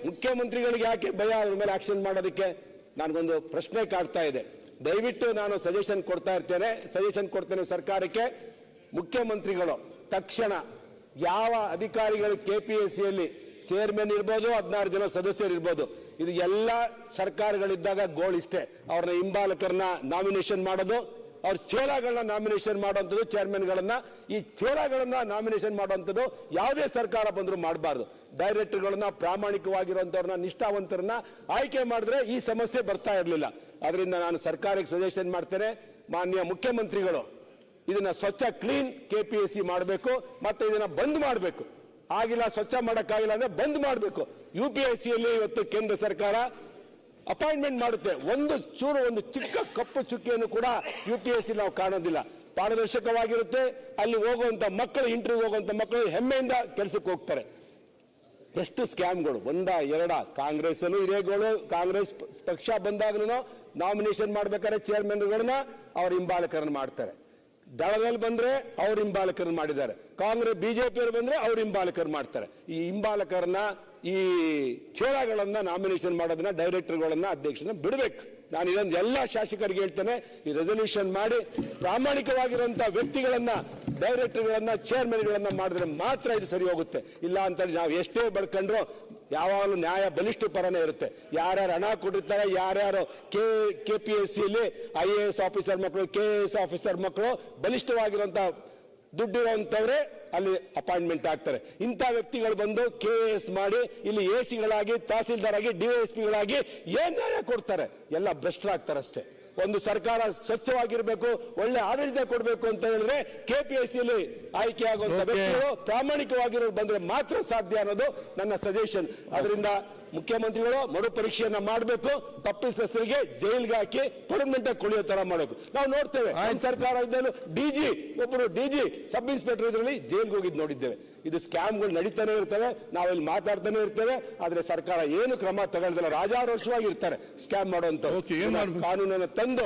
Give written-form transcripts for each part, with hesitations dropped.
ಮುಖ್ಯಮಂತ್ರಿಗಳಿಗೆ ಯಾಕೆ ಭಯ ಅವ್ರ ಮೇಲೆ ಆಕ್ಷನ್ ಮಾಡೋದಕ್ಕೆ? ನನಗೊಂದು ಪ್ರಶ್ನೆ ಕಾಡ್ತಾ ಇದೆ. ದಯವಿಟ್ಟು ನಾನು ಸಜೆಷನ್ ಕೊಡ್ತೇನೆ ಸರ್ಕಾರಕ್ಕೆ. ಮುಖ್ಯಮಂತ್ರಿಗಳು ತಕ್ಷಣ ಯಾವ ಅಧಿಕಾರಿಗಳು ಕೆಪಿಎಸ್ಸಿಯಲ್ಲಿ ಚೇರ್ಮನ್ ಇರ್ಬೋದು, 16 ಜನ ಸದಸ್ಯರು ಇರ್ಬೋದು, ಇದು ಎಲ್ಲ ಸರ್ಕಾರಗಳಿದ್ದಾಗ ಗೋಳಿಷ್ಟೇ. ಅವ್ರನ್ನ ಹಿಂಬಾಲಕರನ್ನ ನಾಮಿನೇಷನ್ ಮಾಡೋದು, ಅವ್ರ ಚೇಲಾಗಳನ್ನ ನಾಮಿನೇಷನ್ ಮಾಡುವಂಥದ್ದು, ಚೇರ್ಮನ್ಗಳನ್ನ ಈ ಚೇಲಾಗಳನ್ನ ನಾಮಿನೇಷನ್ ಮಾಡುವಂಥದ್ದು ಯಾವುದೇ ಸರ್ಕಾರ ಬಂದರೂ ಮಾಡಬಾರ್ದು. ಡೈರೆಕ್ಟರ್ಗಳನ್ನ, ಪ್ರಾಮಾಣಿಕವಾಗಿರುವಂತವ್ರನ್ನ, ನಿಷ್ಠಾವಂತರನ್ನ ಆಯ್ಕೆ ಮಾಡಿದ್ರೆ ಈ ಸಮಸ್ಯೆ ಬರ್ತಾ ಇರಲಿಲ್ಲ. ಅದರಿಂದ ನಾನು ಸರ್ಕಾರಕ್ಕೆ ಸಜೆಷನ್ ಮಾಡ್ತೇನೆ, ಮಾನ್ಯ ಮುಖ್ಯಮಂತ್ರಿಗಳು ಇದನ್ನ ಸ್ವಚ್ಛ ಕ್ಲೀನ್ ಕೆಪಿಎಸ್ಸಿ ಮಾಡಬೇಕು, ಮತ್ತೆ ಇದನ್ನ ಬಂದ್ ಮಾಡಬೇಕು. ಆಗಿಲ್ಲ, ಸ್ವಚ್ಛ ಮಾಡಕ್ಕಾಗಿಲ್ಲ ಅಂದ್ರೆ ಬಂದ್ ಮಾಡಬೇಕು. ಯುಪಿಎಸ್ಸಿಯಲ್ಲಿ ಇವತ್ತು ಕೇಂದ್ರ ಸರ್ಕಾರ ಅಪಾಯಿಂಟ್ಮೆಂಟ್ ಮಾಡುತ್ತೆ, ಒಂದು ಚಿಕ್ಕ ಕಪ್ಪು ಚುಕ್ಕಿಯನ್ನು ಕೂಡ ಯುಪಿಎಸ್ಸಿ ನಾವು ಕಾಣೋದಿಲ್ಲ. ಪಾರದರ್ಶಕವಾಗಿರುತ್ತೆ. ಅಲ್ಲಿ ಹೋಗುವಂತ ಮಕ್ಕಳು, ಇಂಟರ್ವ್ಯೂ ಹೋಗುವಂತ ಮಕ್ಕಳು ಹೆಮ್ಮೆಯಿಂದ ಕೆಲಸಕ್ಕೆ ಹೋಗ್ತಾರೆ. ಎಷ್ಟು ಸ್ಕ್ಯಾಮ್ಗಳು, ಒಂದ ಎರಡ? ಕಾಂಗ್ರೆಸ್ ಅಲ್ಲೂ ಇದೇಗಳು. ಕಾಂಗ್ರೆಸ್ ಪಕ್ಷ ಬಂದಾಗ್ಲೂ ನಾಮಿನೇಷನ್ ಮಾಡ್ಬೇಕಾದ್ರೆ ಚೇರ್ಮನ್ಗಳನ್ನ ಅವ್ರ ಹಿಂಬಾಲಕರನ್ನ ಮಾಡ್ತಾರೆ. ದಳದಲ್ಲಿ ಬಂದ್ರೆ ಅವ್ರ ಹಿಂಬಾಲಕರನ್ನ ಮಾಡಿದ್ದಾರೆ. ಕಾಂಗ್ರೆಸ್ ಬಿಜೆಪಿಯವರು ಬಂದ್ರೆ ಅವ್ರ ಹಿಂಬಾಲಕರು ಮಾಡ್ತಾರೆ. ಈ ಹಿಂಬಾಲಕರನ್ನ, ಈ ಚೇಲಾಗಳನ್ನ ನಾಮಿನೇಷನ್ ಮಾಡೋದನ್ನ, ಡೈರೆಕ್ಟರ್ಗಳನ್ನ, ಅಧ್ಯಕ್ಷರನ್ನ ಬಿಡಬೇಕು. ನಾನು ಇದೊಂದು ಎಲ್ಲ ಶಾಸಕರಿಗೆ ಹೇಳ್ತೇನೆ, ಈ ರೆಸಲ್ಯೂಷನ್ ಮಾಡಿ ಪ್ರಾಮಾಣಿಕವಾಗಿರುವಂತಹ ವ್ಯಕ್ತಿಗಳನ್ನ, ಡೈರೆಕ್ಟರ್ಗಳನ್ನ, ಚೇರ್ಮನ್ಗಳನ್ನ ಮಾಡಿದ್ರೆ ಮಾತ್ರ ಇದು ಸರಿ ಹೋಗುತ್ತೆ. ಇಲ್ಲ ಅಂತ ನಾವು ಎಷ್ಟೇ ಬಡ್ಕೊಂಡ್ರು ಯಾವಾಗಲೂ ನ್ಯಾಯ ಬಲಿಷ್ಠ ಪರನೇ ಇರುತ್ತೆ. ಯಾರ್ಯಾರು ಹಣ ಕೊಟ್ಟಿರ್ತಾರೆ, ಯಾರ್ಯಾರು ಕೆಪಿಎಸ್ಸಿಯಲ್ಲಿ IAS ಆಫೀಸರ್ ಮಕ್ಕಳು, KAS ಆಫೀಸರ್ ಮಕ್ಕಳು, ಬಲಿಷ್ಠವಾಗಿರುವಂತಹ ದುಡ್ಡಿರುವಂತವ್ರೆ ಅಲ್ಲಿ ಅಪಾಯಿಂಟ್ಮೆಂಟ್ ಆಗ್ತಾರೆ. ಇಂಥ ವ್ಯಕ್ತಿಗಳು ಬಂದು KAS ಮಾಡಿ ಇಲ್ಲಿ AC-ಗಳಾಗಿ, ತಹಸೀಲ್ದಾರ್ ಆಗಿ, DYSP-ಗಳಾಗಿ ಏನ್ ನ್ಯಾಯ ಕೊಡ್ತಾರೆ? ಎಲ್ಲ ಭ್ರಷ್ಟರಾಗ್ತಾರೆ ಅಷ್ಟೇ. ಒಂದು ಸರ್ಕಾರ ಸ್ವಚ್ಛವಾಗಿರ್ಬೇಕು, ಒಳ್ಳೆ ಆಡಳಿತ ಕೊಡಬೇಕು ಅಂತ ಹೇಳಿದ್ರೆ ಕೆಪಿಎಸ್ಸಿಯಲ್ಲಿ ಆಯ್ಕೆ ಆಗುವಂತ ವ್ಯಕ್ತಿಗಳು ಪ್ರಾಮಾಣಿಕವಾಗಿರೋರು ಬಂದ್ರೆ ಮಾತ್ರ ಸಾಧ್ಯ ಅನ್ನೋದು ನನ್ನ ಸಜೆಷನ್. ಅದರಿಂದ ಮುಖ್ಯಮಂತ್ರಿಗಳು ಮರುಪರೀಕ್ಷೆಯನ್ನ ಮಾಡಬೇಕು. ತಪ್ಪಿಸರಿಗೆ ಜೈಲ್ಗೆ ಹಾಕಿ ಪರ್ಮನೆಂಟ್ ಆಗಿ ಕೊಳೆಯೋ ತರ ಮಾಡಬೇಕು. ನಾವು ನೋಡ್ತೇವೆ, ಸರ್ಕಾರ ಇದ್ದಲು ಒಬ್ಬರು ಡಿಜಿ ಸಬ್ ಇನ್ಸ್ಪೆಕ್ಟರ್ ಇದರಲ್ಲಿ ಜೈಲ್ಗೆ ಹೋಗಿದ್ದು ನೋಡಿದ್ದೇವೆ. ಇದು ಸ್ಕ್ಯಾಮ್ಗಳು ನಡೀತಾನೆ ಇರ್ತವೆ, ನಾವಿಲ್ಲಿ ಮಾತಾಡ್ತಾನೆ ಇರ್ತೇವೆ, ಆದ್ರೆ ಸರ್ಕಾರ ಏನು ಕ್ರಮ ತಗೊಳ್ದಿಲ್ಲ. ರಾಜಾರೋಷವಾಗಿ ಇರ್ತಾರೆ ಸ್ಕ್ಯಾಮ್ ಮಾಡುವಂತ. ಕಾನೂನನ್ನು ತಂದು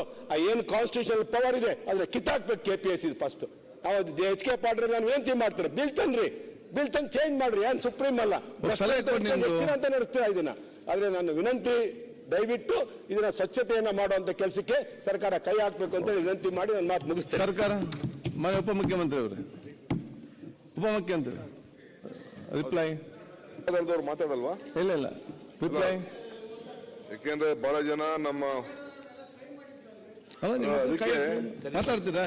ಏನು ಕಾನ್ಸ್ಟಿಟ್ಯೂಷನಲ್ ಪವರ್ ಇದೆ ಅದ್ರ ಕಿತ್ತಾಕ್ಬೇಕು ಕೆಪಿಎಸ್ಸಿ ಫಸ್ಟ್. ನಾವು HK ಪಾಟೀಲ್ ನಾನು ವಿನಂತಿ ಮಾಡ್ತಾರೆ, ಬಿಲ್ ತಂದು ಚೇಂಜ್ ಮಾಡ್ರಿ. ಏನ್ ಸುಪ್ರೀಂ ಅಲ್ಲ, ಅಂತ ನಡೆಸ್ತೀರಾ ಇದನ್ನ. ಆದ್ರೆ ನನ್ನ ವಿನಂತಿ, ದಯವಿಟ್ಟು ಇದನ್ನ ಸ್ವಚ್ಛತೆಯನ್ನ ಮಾಡುವಂತ ಕೆಲಸಕ್ಕೆ ಸರ್ಕಾರ ಕೈ ಹಾಕ್ಬೇಕು ಅಂತ ವಿನಂತಿ ಮಾಡಿ ನನ್ನ ಮಾತು ಮುಗಿಸ್ತೇನೆ. ಸರ್ಕಾರ ಉಪಮುಖ್ಯಮಂತ್ರಿ ಅವರೇ, ಉಪಮುಖ್ಯಮಂತ್ರಿ ರಿಪ್ಲೈ ಮಾತಾಡಲ್ವಾ? ಇಲ್ಲ ರಿಪ್ಲೈ. ಯಾಕೆಂದ್ರೆ ಬಹಳ ಜನ ನಮ್ಮ ಮಾತಾಡ್ತೀರಾ?